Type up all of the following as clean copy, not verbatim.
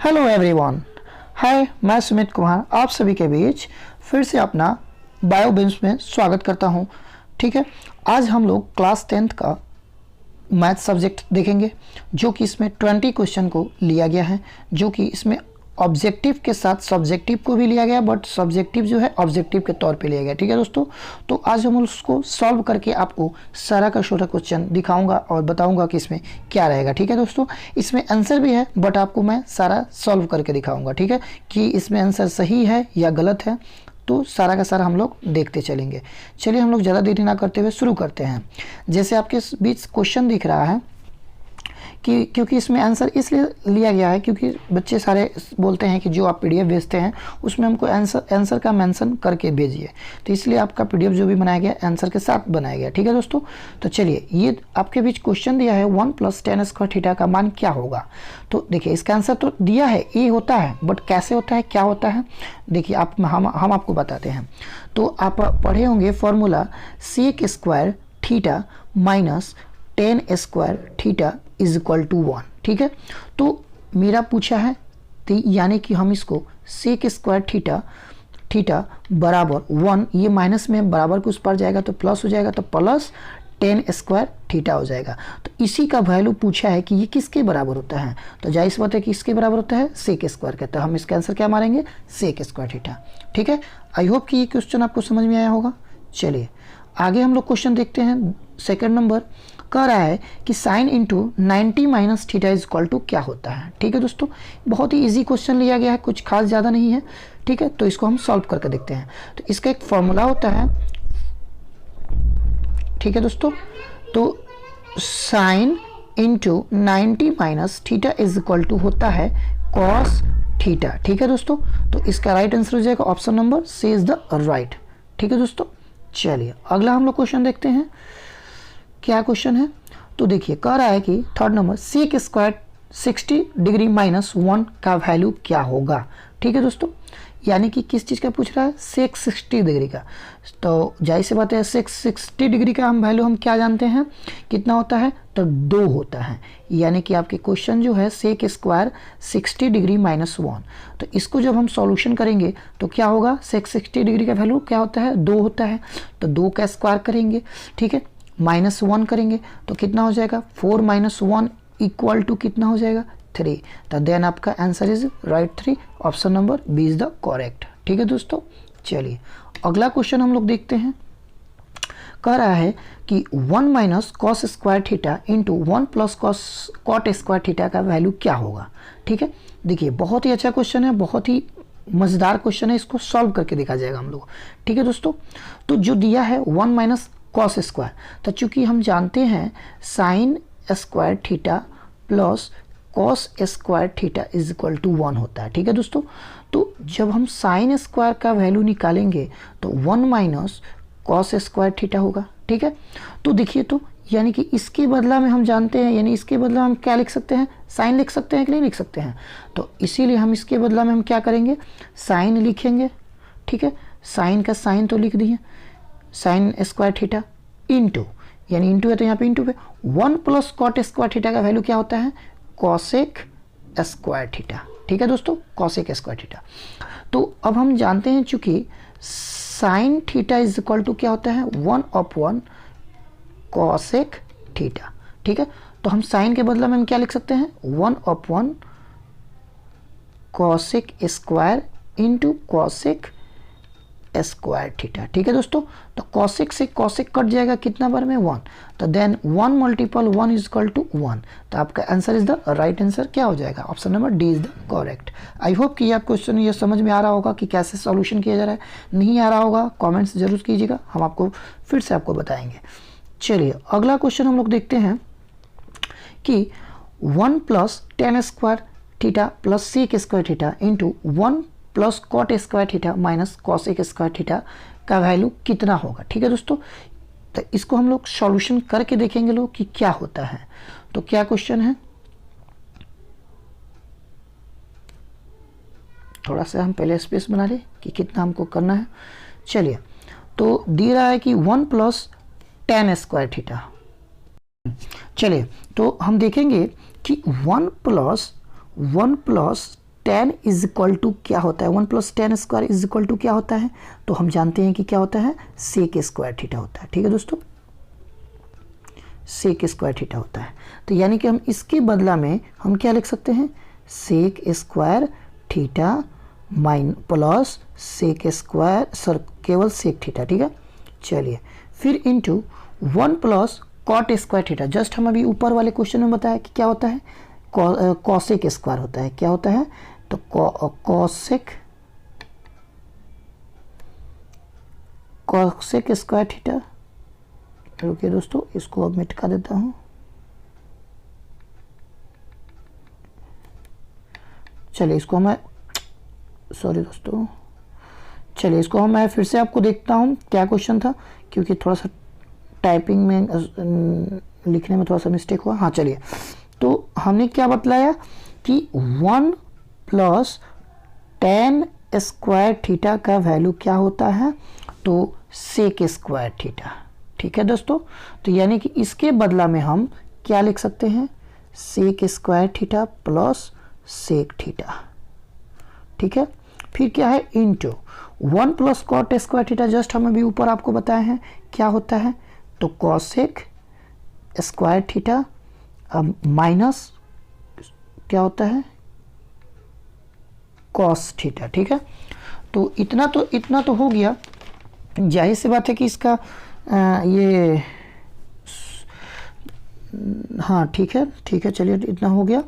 Hello everyone, हाय, मैं सुमित कुमार आप सभी के बीच फिर से अपना बायोबिम्स में स्वागत करता हूं। ठीक है, आज हम लोग क्लास 10th का मैथ सब्जेक्ट देखेंगे, जो कि इसमें 20 क्वेश्चन को लिया गया है, जो कि इसमें ऑब्जेक्टिव के साथ सब्जेक्टिव को भी लिया गया, बट सब्जेक्टिव जो है ऑब्जेक्टिव के तौर पे लिया गया। ठीक है दोस्तों, तो आज हम उसको सॉल्व करके आपको सारा का सारा क्वेश्चन दिखाऊंगा और बताऊंगा कि इसमें क्या रहेगा। ठीक है दोस्तों, इसमें आंसर भी है, बट आपको मैं सारा सॉल्व करके दिखाऊंगा। ठीक है, कि इसमें आंसर सही है या गलत है, तो सारा का सारा हम लोग देखते चलेंगे। चलिए हम लोग ज़्यादा देरी ना करते हुए शुरू करते हैं। जैसे आपके बीच क्वेश्चन दिख रहा है कि क्योंकि इसमें आंसर इसलिए लिया गया है क्योंकि बच्चे सारे बोलते हैं कि जो आप पीडीएफ भेजते हैं उसमें हमको आंसर का मेंशन करके भेजिए, तो इसलिए आपका पीडीएफ जो भी बनाया गया आंसर के साथ बनाया गया। ठीक है दोस्तों, तो चलिए ये आपके बीच क्वेश्चन दिया है 1 + tan स्क्वायर थीटा का मान क्या होगा। तो देखिए इसका आंसर तो दिया है, ए होता है, बट कैसे होता है, क्या होता है, देखिए हम आपको बताते हैं। तो आप पढ़े होंगे formula sec square theta minus tan square theta is equal to 1। ठीक है, तो मेरा पूछा है, तो यानी कि हम इसको सेक स्क्वायर थीटा बराबर 1, ये माइनस में बराबर के उस पर जाएगा तो प्लस हो जाएगा, तो प्लस tan स्क्वायर थीटा हो जाएगा। तो इसी का वैल्यू पूछा है कि ये किसके बराबर होता है, तो जाहिर सी बात है कि इसके बराबर होता है सेक स्क्वायर का, तो हम इसका आंसर क्या मारेंगे, सेक स्क्वायर थीटा। ठीक है, आई होप कि ये क्वेश्चन आपको समझ में आया होगा। चलिए आगे हम लोग क्वेश्चन देखते हैं। सेकंड नंबर कह रहा है कि sine into 90 minus theta is equal to क्या होता है। ठीक है दोस्तों, बहुत ही इजी क्वेश्चन लिया गया है, कुछ खास ज़्यादा नहीं है। ठीक है, तो इसको हम सॉल्व करके देखते हैं। तो इसका एक फॉर्मूला होता है। ठीक है दोस्तों, तो sine into 90 minus theta is equal to होता है कॉस थीटा। ठीक है दोस्तों, तो इसका राइट आंसर हो जाएगा option number C is the right. ठीक है दोस्तों, चलिए अगला हम लोग क्वेश्चन देखते हैं। क्या क्वेश्चन है, तो देखिए कह रहा है कि third number sec square 60 degree minus 1 का वैल्यू क्या होगा। ठीक है दोस्तों, यानी कि किस चीज़ का पूछ रहा है, सेक 60 डिग्री का। तो जाहिर सी बात है सेक 60 डिग्री का हम वैल्यू हम क्या जानते हैं, कितना होता है, तो 2 होता है। यानी कि आपके क्वेश्चन जो है सेक स्क्वायर 60 डिग्री माइनस 1, तो इसको जब हम सॉल्यूशन करेंगे तो क्या होगा, सेक 60 डिग्री का वैल्यू क्या होता है, 2 होता है, तो 2 का स्क्वायर करेंगे। ठीक है, -1 करेंगे तो कितना हो जाएगा, 4 - 1 इक्वल टू कितना हो जाएगा, 3। तो देन आपका answer is right 3, option number B is the correct. ठीक है दोस्तों, चलिए अगला क्वेश्चन हम लोग देखते हैं। कह रहा है कि 1 minus cos square theta into 1 plus cot square theta का वैल्यू क्या होगा। ठीक है, देखिए बहुत ही अच्छा क्वेश्चन है, बहुत ही मज़ेदार क्वेश्चन है, इसको सॉल्व करके देखा जाएगा हम लोग। ठीक है दोस्तों, तो जो दिया है 1 माइनस कॉस स्क्वायर, तो चूंकि हम जानते हैं sine square theta plus cos square theta is equal to 1 होता है। ठीक है दोस्तों, तो जब हम साइन स्क्वायर का वैल्यू निकालेंगे तो 1 माइनस कॉस स्क्वायर थीटा होगा। ठीक है, तो देखिए तो यानी कि इसके बदला में हम जानते हैं, यानी इसके बदला हम क्या लिख सकते हैं, साइन लिख सकते हैं कि नहीं लिख सकते हैं, तो इसीलिए हम इसके बदला में हम क्या करेंगे, साइन लिखेंगे। ठीक है, साइन का साइन तो लिख दिए, साइन स्क्वायर थीटा इंटू, यानी इंटू है तो यहाँ पे इंटू पे 1 प्लस कॉट स्क्वायर थीटा का वैल्यू क्या होता है, कॉसेक स्क्वायर थीटा। ठीक है दोस्तों, कॉसेक स्क्वायर थीटा। तो अब हम जानते हैं चूंकि sine theta is equal to क्या होता है, 1/1 कॉसेक थीटा। ठीक है, तो हम साइन के बदला में हम क्या लिख सकते हैं, 1/1 cosec square into cosec square theta. ठीक है दोस्तों, तो कॉसेक से कॉसेक कट जाएगा कितना बार में, 1, तो देन 1 × 1 इज इक्वल टू 1। तो आपका answer is the right answer क्या हो जाएगा, option number D is the correct. I hope कि आप क्वेश्चन ये समझ में आ रहा होगा कि कैसे सॉल्यूशन किया जा रहा है। नहीं आ रहा होगा कमेंट्स जरूर कीजिएगा, हम आपको फिर से आपको बताएंगे। चलिए अगला क्वेश्चन हम लोग देखते हैं कि 1 + tan square theta plus sec square theta into 1 plus cot square theta minus cosec square theta का वैल्यू कितना होगा। ठीक है दोस्तों, तो इसको हम लोग सॉल्यूशन करके देखेंगे लोग कि क्या होता है। तो क्या क्वेश्चन है, थोड़ा सा हम पहले स्पेस बना ले कि कितना हमको करना है। चलिए, तो दे रहा है कि 1 + tan स्क्वायर थीटा। चलिए तो हम देखेंगे कि 1 + टेन इज इक्वल टू क्या होता है, 1 plus tan square is equal to क्या होता है, तो हम जानते हैं कि क्या होता है, सेक स्क्वायर थीटा होता है। ठीक है दोस्तों, सेक स्क्वायर थीटा होता है। तो यानी कि हम इसके बदला में हम क्या लिख सकते हैं, सेक स्क्वायर थीटा माइन प्लस सेक स्क्वायर, सर केवल सेक थीटा। ठीक है, चलिए फिर into 1 plus cot square theta. Just हम अभी ऊपर वाले क्वेश्चन में बताया कि क्या होता है, कॉसेक स्क्वायर होता है। क्या होता है, तो कॉसेक स्क्वायर थीटा। रुकिए दोस्तों, इसको अब मिटा देता हूं। चलिए इसको मैं, सॉरी दोस्तों, चलिए इसको मैं फिर से आपको देखता हूं क्या क्वेश्चन था, क्योंकि थोड़ा सा टाइपिंग में लिखने में थोड़ा सा मिस्टेक हुआ। हाँ चलिए, तो हमने क्या बतलाया कि 1 प्लस टेन स्क्वायर थीटा का वैल्यू क्या होता है, तो सेक स्क्वायर थीटा। ठीक है दोस्तों, तो यानी कि इसके बदला में हम क्या लिख सकते हैं, sec square theta plus sec theta. ठीक है, फिर क्या है, into 1 plus cot square theta. Just हम अभी ऊपर आपको बताए हैं क्या होता है, तो कॉसेक स्क्वायर थीटा अब माइनस क्या होता है, कॉस थीटा। ठीक है, तो इतना तो हो गया। जाहिर सी बात है कि इसका ये, हाँ ठीक है, चलिए इतना हो गया।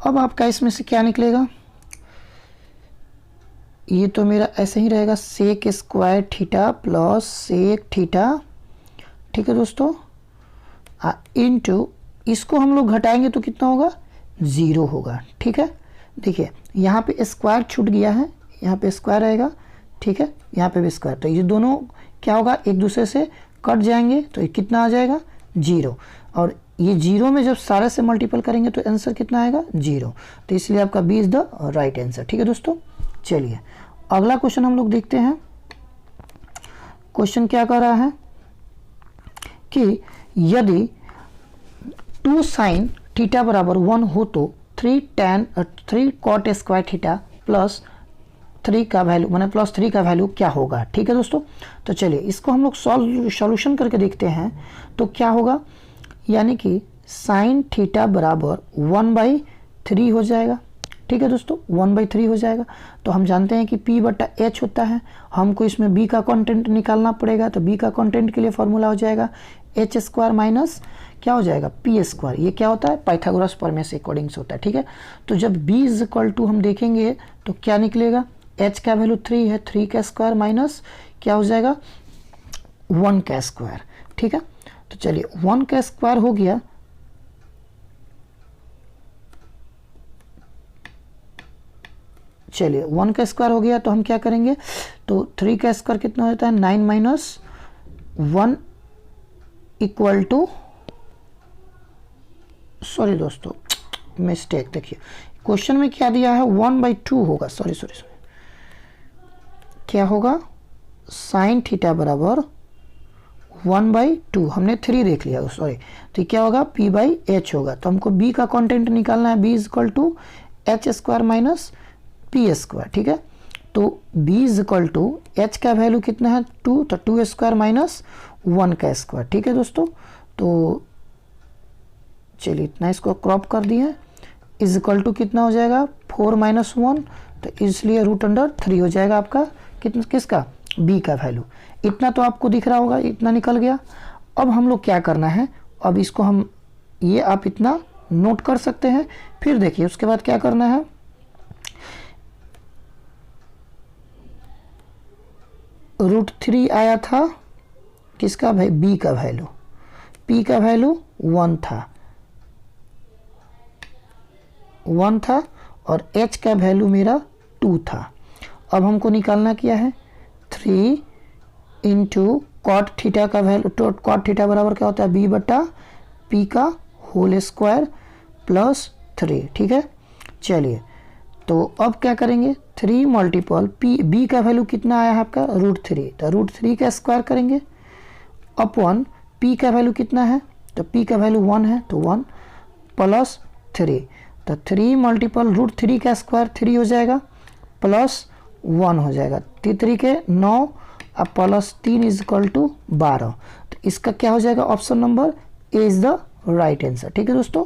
अब आपका इसमें से क्या निकलेगा, ये तो मेरा ऐसे ही रहेगा, sec square theta plus sec theta. ठीक है दोस्तों, इनटू इसको हम लोग घटाएंगे तो कितना होगा, 0 होगा। ठीक है, देखिए यहाँ पे स्क्वायर छूट गया है, यहाँ पे स्क्वायर रहेगा। ठीक है, यहाँ पे भी स्क्वायर, तो ये दोनों क्या होगा, एक दूसरे से कट जाएंगे, तो ये कितना आ जाएगा, 0। और ये 0 में जब सारे से मल्टीपल करेंगे तो आंसर कितना आएगा, 0। तो इसलिए आपका B is the right answer. ठीक है दोस्तों, चलिए अगला क्वेश्चन हम लोग देखते हैं। क्वेश्चन क्या कह रहा है कि यदि 2 साइन थीटा बराबर 1 हो तो 3 कॉट स्क्वायर थीटा प्लस 3 का वैल्यू, माने प्लस 3 का वैल्यू क्या होगा। ठीक है दोस्तों, तो चलिए इसको हम लोग सॉल्यूशन करके देखते हैं। तो क्या होगा, यानी कि साइन थीटा बराबर 1/3 हो जाएगा। ठीक है दोस्तों, 1/3 हो जाएगा। तो हम जानते हैं कि P बटा H होता है, हमको इसमें B का कंटेंट निकालना पड़ेगा। तो B का कंटेंट के लिए फॉर्मूला हो जाएगा H स्क्वायर माइनस क्या हो जाएगा, P स्क्वायर। ये क्या होता है, पाइथागोरस प्रमेय से अकॉर्डिंग्स होता है। ठीक है, तो जब B इज इक्वल टू हम देखेंगे तो क्या निकलेगा, H का वैल्यू 3 है, 3 का स्क्वायर माइनस क्या हो जाएगा, 1 का स्क्वायर। ठीक है, तो चलिए 1 का स्क्वायर हो गया, चलिए 1 का स्क्वायर हो गया तो हम क्या करेंगे, तो 3 का स्क्वायर कितना होता है, 9 माइनस 1 इक्वल टू, सॉरी दोस्तों मिस्टेक, देखिए क्वेश्चन में क्या दिया है, 1/2 होगा, सॉरी क्या होगा, साइन थीटा बराबर 1/2, हमने 3 देख लिया, सॉरी। तो क्या होगा, P/H होगा। तो हमको B का कंटेंट निकालना है, B is equal to H square minus P square. ठीक है, तो B is equal to H का वैल्यू कितना है, 2, तो 2 स्क्वायर माइनस 1 का स्क्वायर। ठीक है दोस्तों, तो चलिए इतना इसको क्रॉप कर दिए, इज इक्वल टू कितना हो जाएगा, 4 माइनस 1, तो इसलिए √3 हो जाएगा आपका कितना, किसका, B का वैल्यू। इतना तो आपको दिख रहा होगा, इतना निकल गया। अब हम लोग क्या करना है, अब इसको हम, ये आप इतना नोट कर सकते हैं। फिर देखिए उसके बाद क्या करना है, √3 आया था किसका भाई, B का वैल्यू, P का वैल्यू 1 था और H का वैल्यू मेरा 2 था। अब हमको निकालना क्या है, 3 इंटू कॉट थीटा का वैल्यू, तो कॉट थीटा बराबर क्या होता है, B बटा P का होल स्क्वायर प्लस 3। ठीक है, चलिए तो अब क्या करेंगे, 3 मल्टीपल B का वैल्यू कितना आया है आपका, √3, तो √3 का स्क्वायर करेंगे अपॉन P का वैल्यू कितना है, तो P का वैल्यू 1 है, तो 1 प्लस 3, तो 3 मल्टीपल रूट 3 का स्क्वायर 3 हो जाएगा प्लस 1 हो जाएगा, 3 के 9 अब प्लस 3 इज इक्वल टू 12। तो इसका क्या हो जाएगा, option number A is the right answer. ठीक है दोस्तों,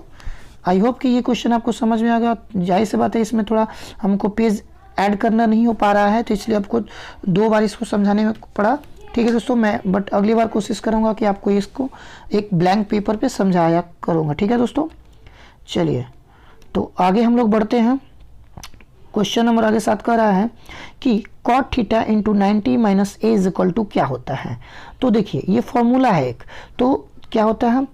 आई होप कि ये क्वेश्चन आपको समझ में आ गया। जाहिर सी बात है इसमें थोड़ा हमको पेज ऐड करना नहीं हो पा रहा है, तो इसलिए आपको 2 बार इसको समझाने में पड़ा। ठीक है दोस्तों, मैं बट अगली बार कोशिश करूंगा कि आपको इसको एक ब्लैंक पेपर पे समझाया करूंगा। ठीक है दोस्तों, चलिए तो आगे हम लोग बढ़ते हैं। क्वेश्चन नंबर आगे 7 कह रहा है कि cot theta into 90 minus A is equal to क्या होता है। तो देखिए ये फॉर्मूला है एक, तो क्या होता है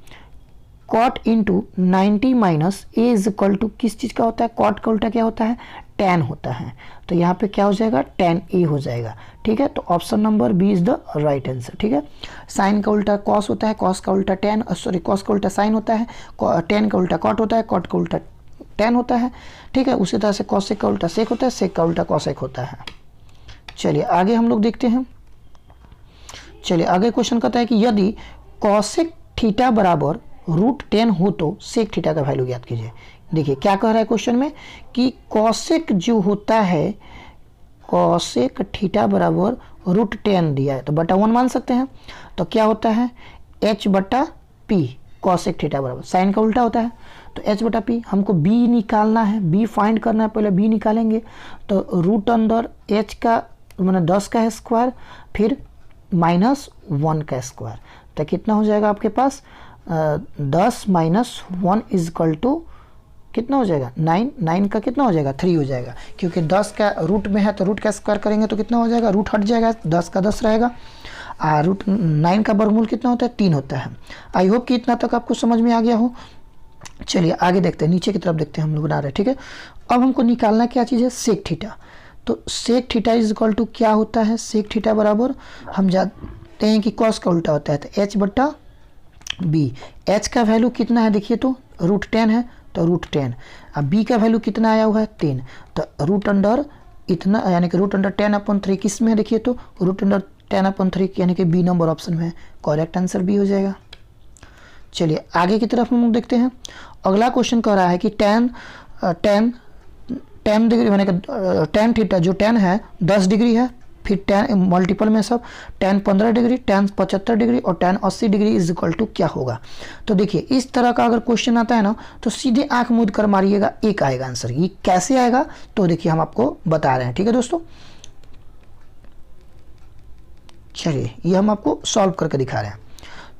cot into 90 minus A is equal to किस चीज़ का होता है, कॉट का उल्टा क्या होता है, tan होता है। तो यहाँ पे क्या हो जाएगा, tan ए हो जाएगा। ठीक है, तो option number B is the right answer. ठीक है, साइन का उल्टा कॉस होता है, कॉस का उल्टा tan, सॉरी कॉस का उल्टा साइन होता है, tan का उल्टा कॉट होता है, कॉट का उल्टा tan होता है। ठीक है, उसी तरह से कॉसेक का उल्टा सेक होता है, सेक का उल्टा कॉसेक होता है। चलिए आगे हम लोग देखते हैं। चलिए आगे क्वेश्चन कहता है कि यदि कॉसेक थीटा बराबर √10 हो तो सेक थीटा का वैल्यू ज्ञात कीजिए। देखिए क्या कह रहा है क्वेश्चन में कि कॉसेक जो होता है, कॉसेक थीटा बराबर √10 दिया है तो बटा 1 मान सकते हैं। तो क्या होता है h/p, कॉसेक थीटा बराबर साइन का उल्टा होता है, तो h/p हमको b निकालना है, b फाइंड करना है। पहले b निकालेंगे तो √h का मैंने 10 का स्क्वायर फिर -1 का स्क्वायर, तो कितना हो जाएगा आपके पास 10 - 1 इज इक्वल टू कितना हो जाएगा 9, 9 का कितना हो जाएगा 3 हो जाएगा, क्योंकि 10 का रूट में है तो रूट का स्क्वायर करेंगे तो कितना हो जाएगा, रूट हट जाएगा, 10 का 10 रहेगा। √9 का वर्गमूल कितना होता है 3 होता है। आई होप कि इतना तक आपको समझ में आ गया हो। चलिए आगे देखते हैं, नीचे की तरफ देखते हैं हम लोग बना रहे हैं। ठीक है, अब हमको निकालना क्या चीज़ है, सेक थीटा। तो sec theta is equal to क्या होता है, सेक थीटा बराबर हम जानते हैं कि कॉस का उल्टा होता है, तो h/b। h का वैल्यू कितना है देखिए, तो √10 है तो √10, अब b का वैल्यू कितना आया हुआ है 3, तो रूट अंडर इतना यानी कि √10/3 किस में है देखिए, तो √10/3 यानी कि बी नंबर ऑप्शन में है। करेक्ट आंसर बी हो जाएगा। चलिए आगे की तरफ हम लोग देखते हैं। अगला क्वेश्चन कह रहा है कि tan डिग्री यानी कि tan थीटा जो tan है 10 डिग्री है, फिर tan मल्टीपल में सब tan 15 डिग्री, tan 75 डिग्री और tan 80 degree is equal to क्या होगा। तो देखिए इस तरह का अगर क्वेश्चन आता है ना तो सीधे आंख मूंद कर मारिएगा, एक आएगा आंसर। ये कैसे आएगा तो देखिए हम आपको बता रहे हैं। ठीक है दोस्तों, चलिए ये हम आपको सॉल्व करके दिखा रहे हैं।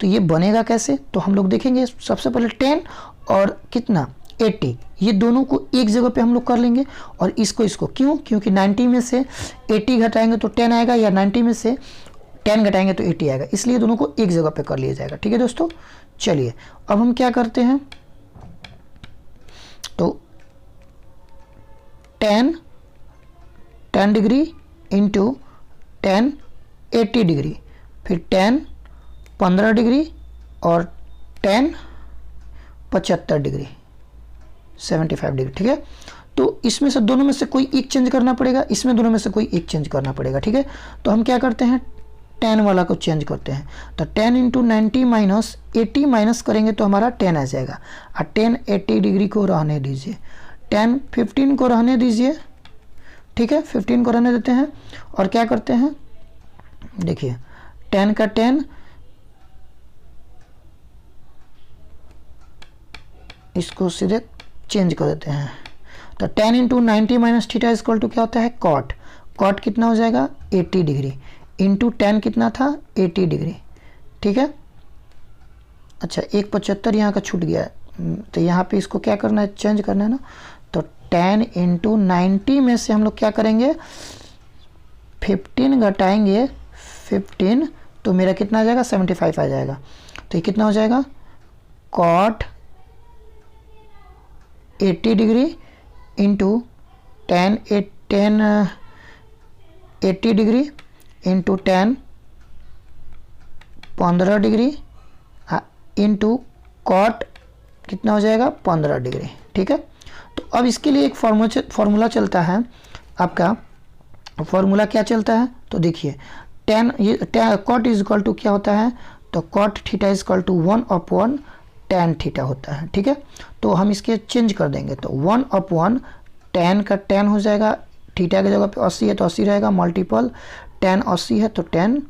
तो ये बनेगा कैसे, तो हम लोग देखेंगे। सबसे पहले 10 और कितना 80, ये दोनों को एक जगह पे हम लोग कर लेंगे और इसको क्यों, क्योंकि 90 में से 80 घटाएंगे तो 10 आएगा, या 90 में से 10 घटाएंगे तो 80 आएगा, इसलिए दोनों को एक जगह पे कर लिया जाएगा। ठीक है दोस्तों, चलिए अब हम क्या करते हैं, तो 10 डिग्री इंटू 10 80 डिग्री, फिर 10 15 डिग्री और 10 75 डिग्री 75 डिग्री। ठीक है, तो इसमें से दोनों में से कोई एक चेंज करना पड़ेगा, इसमें दोनों में से कोई एक चेंज करना पड़ेगा। ठीक है, तो हम क्या करते हैं 10 वाला को चेंज करते हैं, तो 10 × 90 माइनस 80 माइनस करेंगे तो हमारा 10 आ जाएगा। और 10 80 डिग्री को रहने दीजिए, 10 15 को रहने दीजिए। ठीक है, 15 को रहने देते हैं और क्या करते हैं, देखिए 10 का 10 इसको सीधे चेंज कर देते हैं, तो 10 × 90 minus theta is equal to क्या होता है कॉट। कॉट कितना हो जाएगा 80 डिग्री इंटू 10 कितना था 80 डिग्री। ठीक है, अच्छा 175 यहाँ का छूट गया है, तो यहाँ पे इसको क्या करना है चेंज करना है ना, तो 10 × 90 में से हम लोग क्या करेंगे 15 घटाएंगे 15, तो मेरा कितना आ जाएगा 75 आ जाएगा। तो ये कितना हो जाएगा cot 80 degree into 10 80 degree into 10 15 degree into cot कितना हो जाएगा 15 डिग्री। ठीक है, तो अब इसके लिए एक फॉर्मूला चलता है आपका। फॉर्मूला क्या चलता है, तो देखिए 10 ये कॉट इज इक्वल टू क्या होता है, तो cot theta is equal to 1/tan tan theta होता है। ठीक है, तो हम इसके चेंज कर देंगे, तो 1/1 tan का tan हो जाएगा, थीटा की जगह पे 80 है तो 80 रहेगा, मल्टीपल tan 80 है तो tan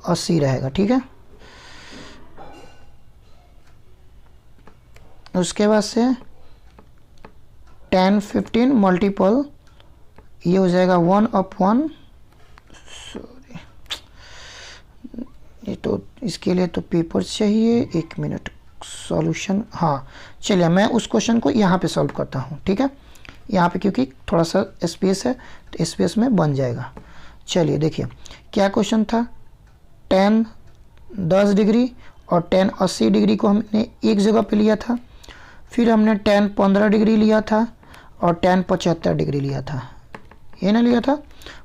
80 रहेगा। ठीक है, उसके बाद से tan 15 मल्टीपल ये हो जाएगा 1/1, सॉरी ये तो इसके लिए तो पेपर चाहिए, 1 मिनट सॉल्यूशन। हाँ चलिए मैं उस क्वेश्चन को यहाँ पे सॉल्व करता हूँ। ठीक है, यहाँ पे क्योंकि थोड़ा सा स्पेस है तो स्पेस में बन जाएगा। चलिए देखिए क्या क्वेश्चन था, tan 10 डिग्री और tan 80 डिग्री को हमने एक जगह पे लिया था, फिर हमने tan 15 डिग्री लिया था और tan 75 डिग्री लिया था, ये ना लिया था,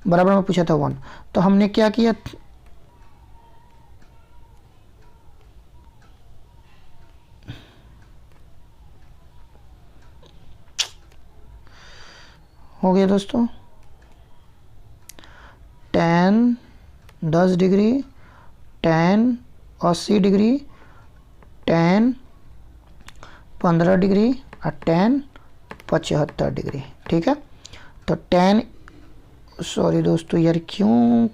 बराबर में पूछा था 1। तो हमने क्या किया, हो गया दोस्तों, tan 10 degree, tan 80 degree, tan 15 degree और tan 75 डिग्री। ठीक है, तो tan, सॉरी दोस्तों यार क्यों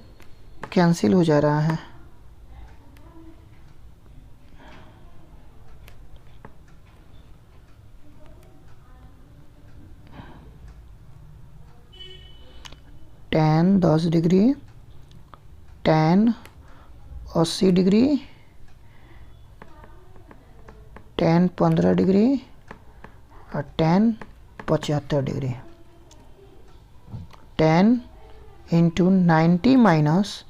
कैंसिल हो जा रहा है, tan 10 degree, tan 80 degree, tan 15 degree और tan 75 degree. tan into 90 minus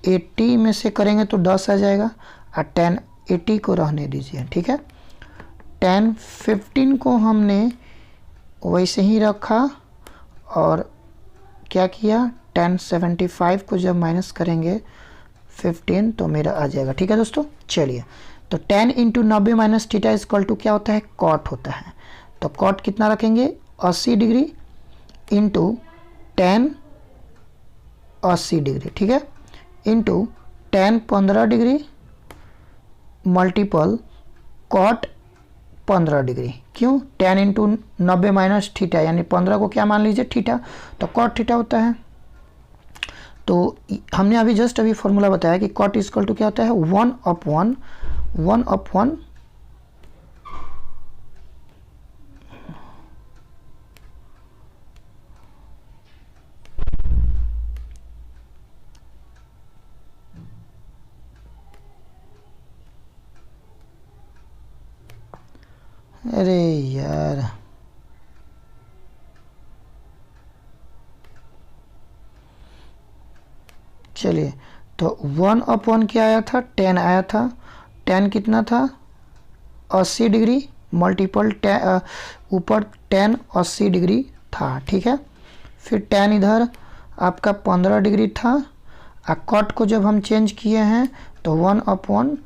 80 में से करेंगे तो 10 आ जाएगा और tan 80 को रहने दीजिए। ठीक है, tan 15 को हमने वैसे ही रखा और क्या किया, tan 75 को जब माइनस करेंगे 15 तो मेरा आ जाएगा। ठीक है दोस्तों, चलिए तो tan into 90 minus theta equal to क्या होता है, कॉट होता है। तो कॉट कितना रखेंगे, 80 डिग्री इंटू tan 80 डिग्री। ठीक है, into tan 15 degree multiple cot 15 degree. क्यों, tan इंटू 90 माइनस थीटा यानी 15 को क्या मान लीजिए, थीटा, तो कॉट थीटा होता है। तो हमने अभी जस्ट अभी फॉर्मूला बताया कि कॉट इक्वल टू क्या होता है, 1/1 अरे यार चलिए, तो 1/1 क्या आया था, tan आया था, tan कितना था 80 डिग्री मल्टीपल ऊपर tan 80 डिग्री था। ठीक है, फिर tan इधर आपका 15 डिग्री था और कॉट को जब हम चेंज किए हैं तो 1/1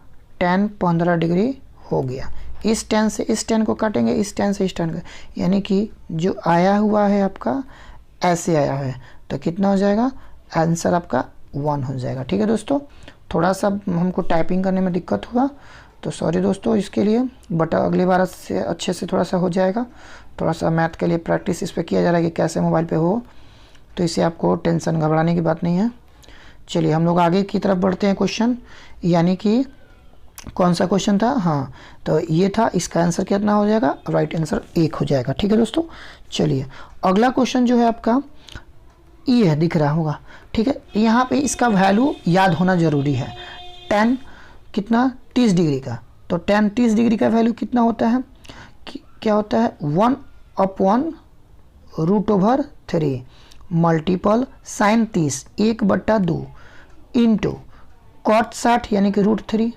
tan 15 डिग्री हो गया। इस tan से इस tan को काटेंगे, इस tan से इस tan को, यानी कि जो आया हुआ है आपका ऐसे आया है तो कितना हो जाएगा, आंसर आपका 1 हो जाएगा। ठीक है दोस्तों, थोड़ा सा हमको टाइपिंग करने में दिक्कत हुआ तो सॉरी दोस्तों इसके लिए, बट अगली बार से अच्छे से थोड़ा सा हो जाएगा। थोड़ा सा मैथ के लिए प्रैक्टिस इस पर किया जा रहा है कि कैसे मोबाइल पे हो, तो इससे आपको टेंशन घबराने की बात नहीं है। चलिए हम लोग आगे की तरफ बढ़ते हैं क्वेश्चन, यानी कि कौन सा क्वेश्चन था, हाँ तो ये था, इसका आंसर कितना हो जाएगा, राइट आंसर 1 हो जाएगा। ठीक है दोस्तों, चलिए अगला क्वेश्चन जो है आपका ये है, दिख रहा होगा। ठीक है, यहाँ पे इसका वैल्यू याद होना ज़रूरी है, tan कितना 30 डिग्री का, तो tan 30 डिग्री का वैल्यू कितना होता है, क्या होता है 1/√3 मल्टीपल sin 30 1/2 इंटू कॉट 60 यानी कि √3,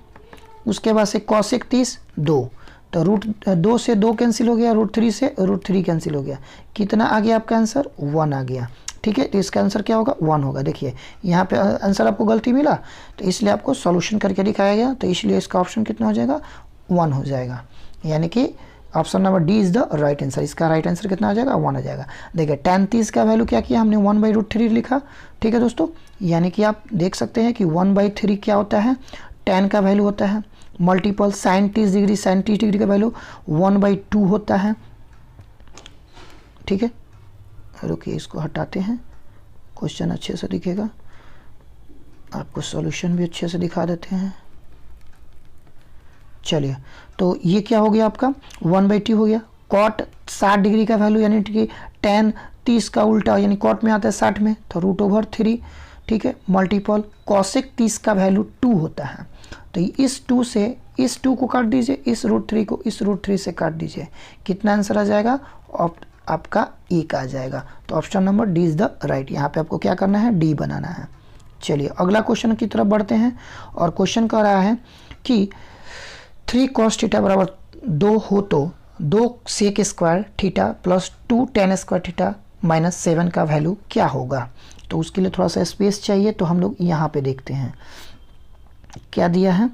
उसके बाद से cosec 30 2, तो √2 से 2 कैंसिल हो गया, √3 से √3 कैंसिल हो गया, कितना आ गया आपका आंसर 1 आ गया। ठीक है, तो इसका आंसर क्या होगा 1 होगा। देखिए यहाँ पे आंसर आपको गलती मिला तो इसलिए आपको सॉल्यूशन करके दिखाया गया, तो इसलिए इसका ऑप्शन कितना हो जाएगा 1 हो जाएगा, यानी कि option number D is the right answer. इसका राइट आंसर कितना आ जाएगा 1 आ जाएगा। देखिए tan 30 का वैल्यू क्या किया हमने 1/√3 लिखा। ठीक है दोस्तों, यानी कि आप देख सकते हैं कि 1/3 क्या होता है, tan का वैल्यू होता है multiple sine 30 degree, sine 30 degree का वैल्यू 1/2 होता है। ठीक है, रुकिए इसको हटाते हैं, क्वेश्चन अच्छे से दिखेगा, आपको सॉल्यूशन भी अच्छे से दिखा देते हैं। चलिए, तो ये क्या हो गया आपका 1/2 हो गया। कॉट 60 डिग्री का वैल्यू यानी कि tan 30 का उल्टा, यानी कॉट में आता है 60 में, तो √3। ठीक है, मल्टीपल कॉसेक 30 का वैल्यू 2 होता है। तो इस 2 से इस 2 को काट दीजिए, इस √3 को इस √3 से काट दीजिए, कितना आंसर आ जाएगा, आपका 1 आ जाएगा। तो option number D is the right. यहाँ पे आपको क्या करना है, डी बनाना है। चलिए अगला क्वेश्चन की तरफ बढ़ते हैं, और क्वेश्चन कह रहा है कि 3 cos थीटा बराबर 2 हो तो 2 sec square theta plus 2 tan square theta minus 7 का वैल्यू क्या होगा। तो उसके लिए थोड़ा सा स्पेस चाहिए, तो हम लोग यहाँ पे देखते हैं क्या दिया है।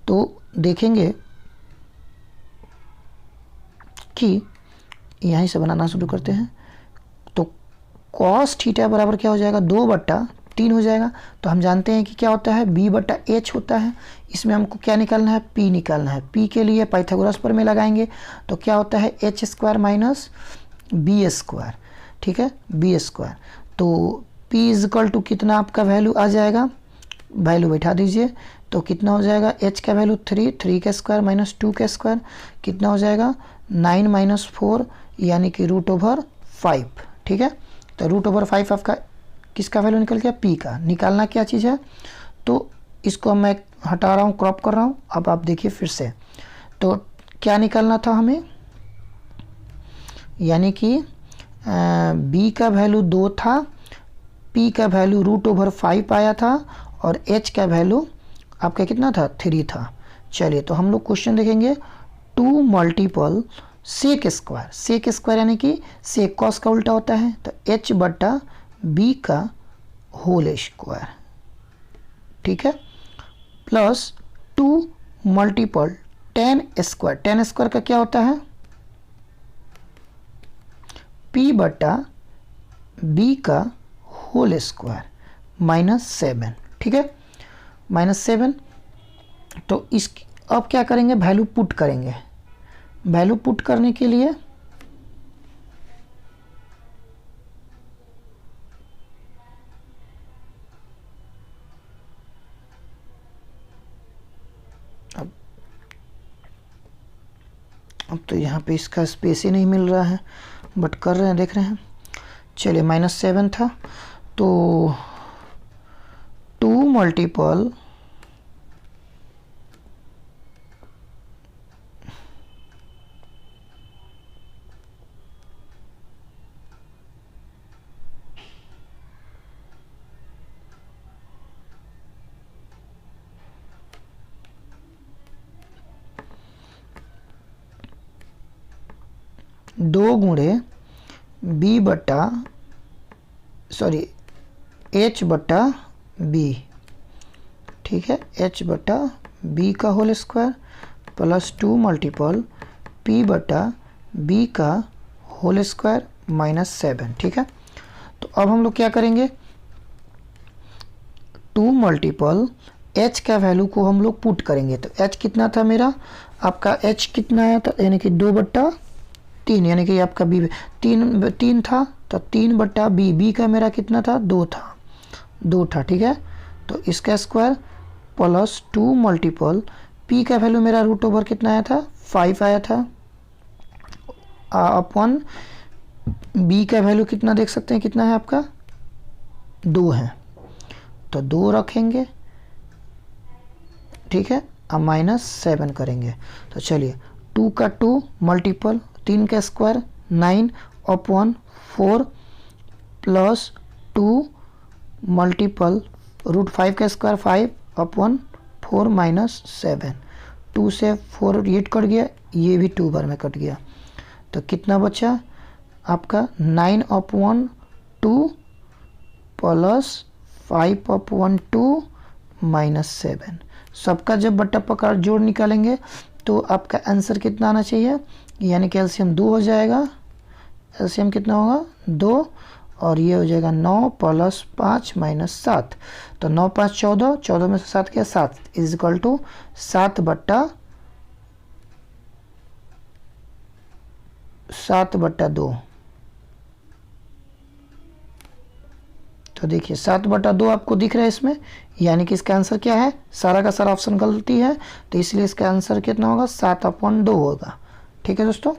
तो देखेंगे कि यहीं से बनाना शुरू करते हैं। तो cos थीटा बराबर क्या हो जाएगा, 2/3 हो जाएगा। तो हम जानते हैं कि क्या होता है, b/h होता है। इसमें हमको क्या निकालना है, p निकालना है। p के लिए पाइथागोरस प्रमेय लगाएंगे, तो क्या होता है h square minus B square. ठीक है, बी स्क्वायर। तो p इजकल टू कितना आपका वैल्यू आ जाएगा, वैल्यू बैठा दीजिए, तो कितना हो जाएगा, h का वैल्यू 3 का स्क्वायर माइनस 2 का स्क्वायर कितना हो जाएगा, 9 - 4 यानी कि √5। ठीक है, तो √5 आपका किसका वैल्यू निकल गया, p का। निकालना क्या चीज़ है, तो इसको मैं हटा रहा हूँ, क्रॉप कर रहा हूँ। अब आप देखिए फिर से, तो क्या निकालना था हमें, यानी कि b का वैल्यू 2 था, p का वैल्यू √5 आया था, और h का वैल्यू आपका कितना था, 3 था। चलिए, तो हम लोग क्वेश्चन देखेंगे, 2 multiple sec square. Sec square यानी कि सेक कॉस का उल्टा होता है, तो h/b का होल स्क्वायर। ठीक है, plus 2 multiple tan square. tan square का क्या होता है, p/b का होल स्क्वायर -7। ठीक है, -7। तो इस अब क्या करेंगे, वैल्यू पुट करेंगे। वैल्यू पुट करने के लिए अब तो यहाँ पे इसका स्पेस ही नहीं मिल रहा है, बट कर रहे हैं, देख रहे हैं। चलिए, -7 था, तो 2 मल्टीपल h/b। ठीक है, h/b का whole square plus 2 multiple p/b का होल स्क्वायर -7। ठीक है, तो अब हम लोग क्या करेंगे, 2 मल्टीपल h का वैल्यू को हम लोग पुट करेंगे। तो h कितना था मेरा, आपका h कितना आया था, यानी कि 2/3, यानी कि आपका b 3 था, तो 3/b। b का मेरा कितना था, 2 था। ठीक है, तो इसका स्क्वायर प्लस 2 मल्टीपल p का वैल्यू मेरा √ओवर कितना आया था, 5 आया था, अपॉन b का वैल्यू कितना देख सकते हैं, कितना है आपका, 2 है, तो 2 रखेंगे। ठीक है, अब -7 करेंगे। तो चलिए, 2 का 2 मल्टीपल 3 का स्क्वायर 9/4 प्लस 2 मल्टीपल √5 का स्क्वायर 5/4 -7। 2 से 4 ये कट गया, ये भी 2 बार में कट गया, तो कितना बचा आपका 9/2 प्लस 5/2 -7। सबका जब बट्टा पकड़ जोड़ निकालेंगे तो आपका आंसर कितना आना चाहिए, यानी कि एलसीएम 2 हो जाएगा। एलसीएम कितना होगा, 2, और ये हो जाएगा 9 प्लस 5 माइनस 7। तो 9 5 14, 14 में से 7 क्या 7 इज इक्वल टू 7/2। तो देखिए 7/2 आपको दिख रहा है इसमें, यानी कि इसका आंसर क्या है, सारा का सारा ऑप्शन गलती है, तो इसलिए इसका आंसर कितना होगा 7/2 होगा। ठीक है दोस्तों।